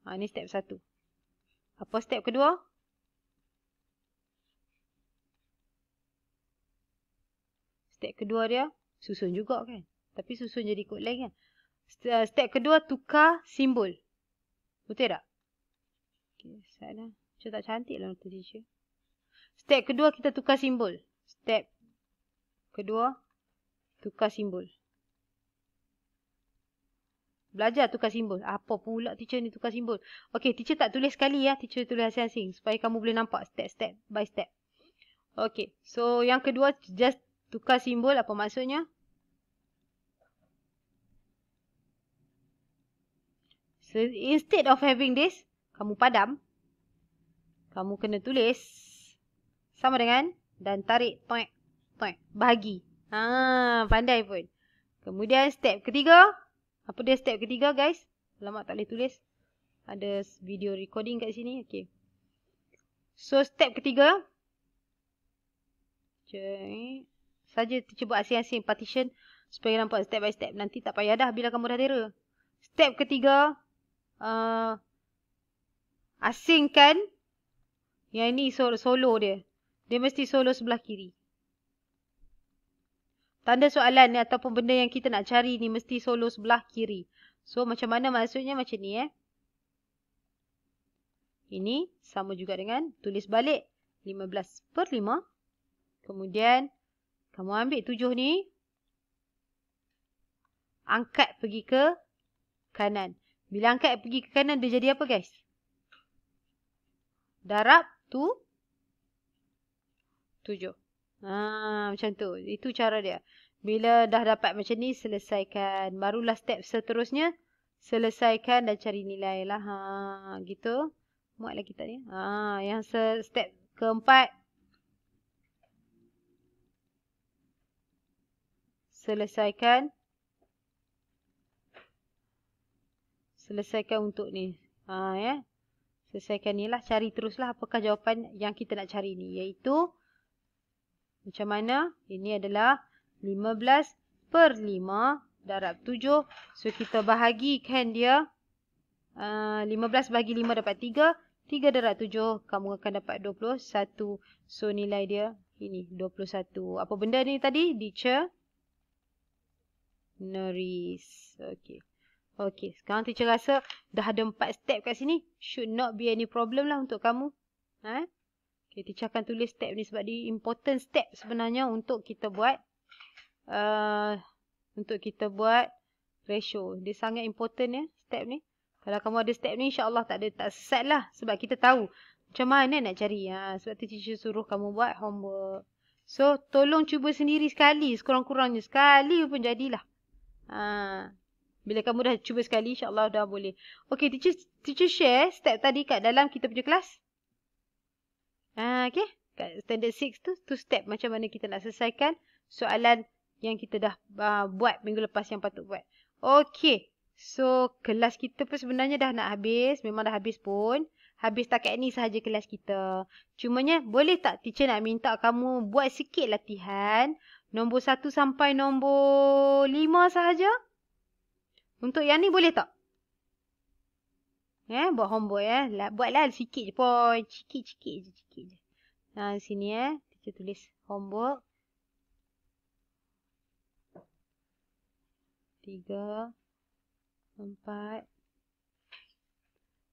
Ini step 1. Apa step kedua? Step kedua dia susun juga kan. Tapi susun jadi ikut line kan. Step kedua tukar simbol. Betul tak? Okay, salah. Macam tak cantik lah tu teacher. Step kedua kita tukar simbol. Step kedua tukar simbol. Belajar tukar simbol. Apa pula teacher ni tukar simbol? Okey, teacher tak tulis sekali ya. Teacher tulis asing-asing. Supaya kamu boleh nampak step by step. Okey, so yang kedua just tukar simbol. Apa maksudnya? So, instead of having this, kamu padam. Kamu kena tulis sama dengan dan tarik toek. Bahagi. Pandai pun. Kemudian step ketiga. Apa dia step ketiga guys? Alamak tak boleh tulis. Ada video recording kat sini. Okay. So step ketiga. Saja teacher buat asing-asing partition. Supaya nampak step by step. Nanti tak payah dah bila kamu dah dera. Step ketiga. Asingkan. Yang ini solo dia. Dia mesti solo sebelah kiri. Tanda soalan ni ataupun benda yang kita nak cari ni mesti solo sebelah kiri. So macam mana maksudnya macam ni Ini sama juga dengan tulis balik 15/5. Kemudian kamu ambil 7 ni. Angkat pergi ke kanan. Bila angkat pergi ke kanan dia jadi apa guys? Darab tu 7. Macam tu. Itu cara dia. Bila dah dapat macam ni, selesaikan. Barulah step seterusnya. Selesaikan dan cari nilai lah. Gitu. Muat lagi tak ni? Yang step keempat. Selesaikan. Selesaikan untuk ni. Selesaikan ni lah. Cari teruslah apakah jawapan yang kita nak cari ni. Iaitu. Macam mana? Ini adalah 15/5 darab 7. So, kita bahagikan dia. 15 bagi 5 dapat 3. 3 darab 7, kamu akan dapat 21. So, nilai dia ini 21. Apa benda ni tadi? Dictionaries. Okey, sekarang teacher rasa dah ada 4 step kat sini. Should not be any problem lah untuk kamu. Okay, teacher akan tulis step ni sebab dia important step sebenarnya untuk kita buat ratio. Dia sangat important step ni. Kalau kamu ada step ni insya-Allah tak sesat lah sebab kita tahu macam mana nak cari. Sebab tu teacher suruh kamu buat homework. So tolong cuba sendiri sekali, sekurang-kurangnya sekali pun jadilah. Bila kamu dah cuba sekali insya-Allah dah boleh. Okey, teacher share step tadi kat dalam kita punya kelas. Okay. Kat standard 6 tu step macam mana kita nak selesaikan soalan yang kita dah buat minggu lepas yang patut buat. Okay. So, kelas kita pun sebenarnya dah nak habis. Memang dah habis pun. Habis takat ni sahaja kelas kita. Cumanya, boleh tak teacher nak minta kamu buat sikit latihan. Nombor 1 sampai nombor 5 sahaja. Untuk yang ni boleh tak? Buat homework buatlah sikit je pun. Sikit je. Sini teacher tulis homework. 3, 4.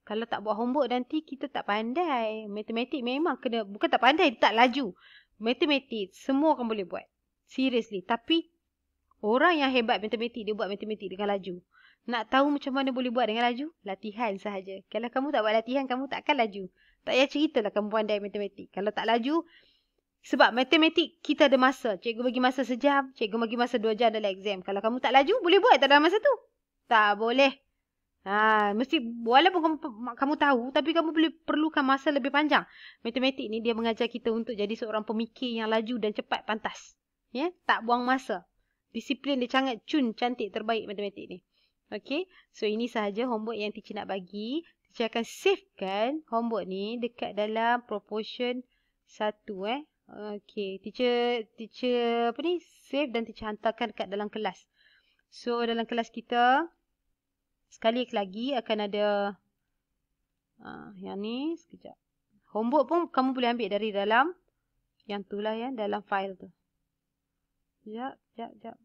Kalau tak buat homework nanti kita tak pandai. Matematik memang kena, bukan tak pandai, tak laju. Matematik semua orang boleh buat. Seriously. Tapi orang yang hebat matematik dia buat matematik dengan laju. Nak tahu macam mana boleh buat dengan laju? Latihan sahaja. Kalau kamu tak buat latihan, kamu tak akan laju. Tak payah ceritalah kamu pandai matematik. Kalau tak laju, sebab matematik kita ada masa. Cikgu bagi masa sejam, cikgu bagi masa 2 jam dalam exam. Kalau kamu tak laju, boleh buat tak dalam masa tu? Tak boleh. Mesti, walaupun kamu tahu, tapi kamu perlukan masa lebih panjang. Matematik ni dia mengajar kita untuk jadi seorang pemikir yang laju dan cepat pantas. Tak buang masa. Disiplin dia sangat cantik, terbaik matematik ni. Okay, so ini sahaja homework yang teacher nak bagi. Teacher akan savekan homework ni dekat dalam proportion 1 Okey, teacher apa ni? Save dan teacher hantarkan dekat dalam kelas. So dalam kelas kita sekali lagi akan ada yang ni sekejap. Homework pun kamu boleh ambil dari dalam yang tu lah ya, dalam file tu. Sekejap.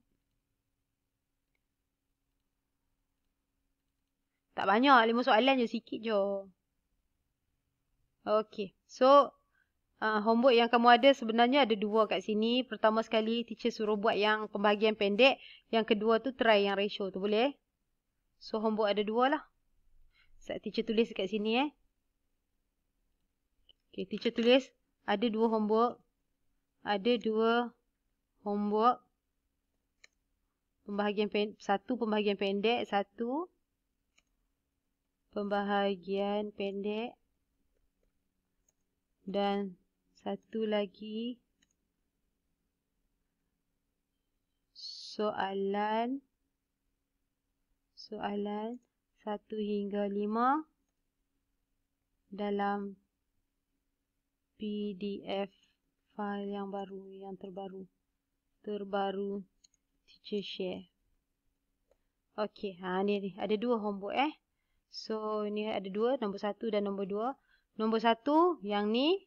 Tak banyak, 5 soalan je, sikit je. Okey, so homework yang kamu ada sebenarnya ada 2 kat sini. Pertama sekali teacher suruh buat yang pembahagian pendek. Yang kedua tu try yang ratio tu, boleh? So homework ada 2 lah. Teacher tulis kat sini Okay, teacher tulis ada 2 homework. Ada 2 homework. Satu pembahagian pendek, satu pembahagian pendek. Dan satu lagi soalan 1 hingga 5 dalam PDF file yang baru, yang terbaru teacher share. Okey, ni ada 2 homework So ni ada 2, nombor 1 dan nombor 2. Nombor 1 yang ni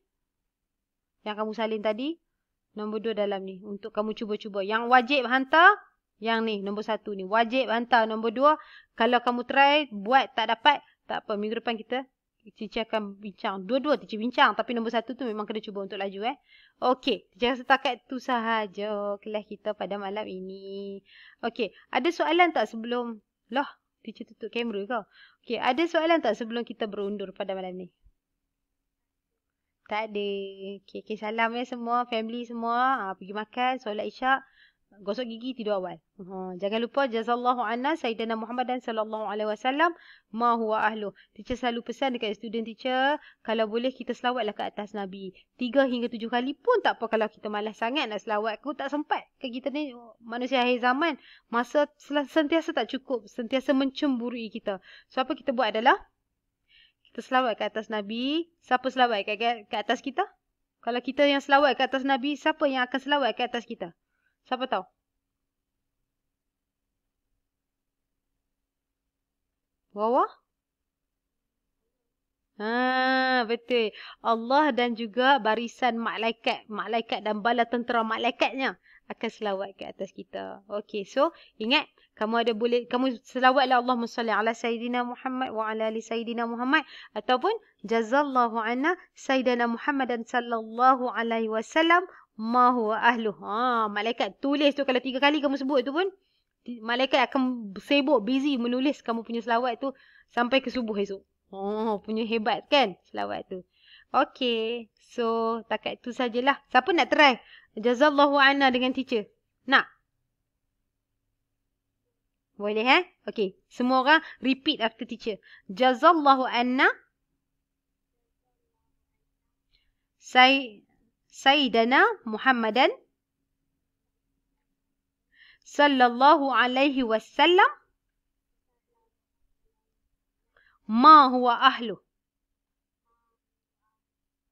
yang kamu salin tadi, nombor 2 dalam ni untuk kamu cuba-cuba. Yang wajib hantar yang ni, nombor 1 ni wajib hantar. Nombor 2 kalau kamu try buat tak dapat, tak apa, minggu depan teacher akan bincang. Dua-dua teacher bincang, tapi nombor 1 tu memang kena cuba untuk laju Okey, teacher setakat tu sahaja kelas kita pada malam ini. Okey, ada soalan tak sebelum teacher tutup kamera kau? Okey, ada soalan tak sebelum kita berundur pada malam ni? Tak ada. Okay, salam semua, family semua. Pergi makan, solat isyak, gosok gigi, tidur awal. Jangan lupa jazallahu anna Sayyidina Muhammadan sallallahu alaihi wasallam ma huwa ahlu. Teacher selalu pesan dekat student teacher, kalau boleh kita selawatlah ke atas Nabi. 3 hingga 7 kali pun tak apa kalau kita malas sangat nak selawat. Kau tak sempat. Kita ni manusia akhir zaman. Masa sentiasa tak cukup. Sentiasa mencemburui kita. So apa kita buat adalah kita selawat ke atas Nabi. Siapa selawat ke atas kita? Kalau kita yang selawat ke atas Nabi, siapa yang akan selawat ke atas kita? Siapa tahu? Bawah? Betul. Allah dan juga barisan malaikat dan bala tentera malaikatnya akan selawat ke atas kita. Okey, so ingat kamu selawatlah Allahumma salli ala Sayyidina Muhammad wa ala ali Sayyidina Muhammad ataupun jazallahu anna Sayyidina Muhammadan sallallahu alaihi wasallam ma huwa ahluh. Malaikat tulis tu kalau 3 kali kamu sebut tu pun malaikat akan sibuk busy menulis kamu punya selawat tu sampai ke subuh esok. Punya hebat kan selawat tu. Okey, so takat tu sajalah. Siapa nak try jazallahu anna dengan teacher? Nak? Boleh Okey, semua orang repeat after teacher. Jazallahu anna Sayyidina Muhammadan sallallahu alaihi wasallam ma huwa ahlu.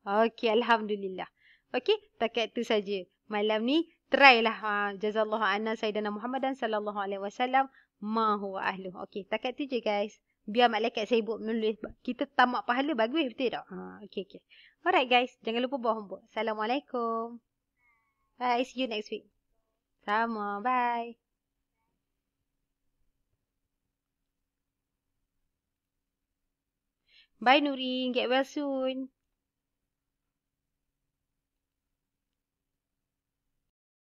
Okey, alhamdulillah. Okey, takat tu saja. Malam ni try lah jazallahu anna Sayyidina Muhammadan sallallahu alaihi wasallam ma huwa ahlu. Okey, takat tu je guys. Biar malaikat sibuk menulis. Kita tamak pahala bagus, betul tak? Okey. Alright guys, jangan lupa buat homework. Assalamualaikum. Bye, see you next week. Sama, bye. Bye Nurin, get well soon.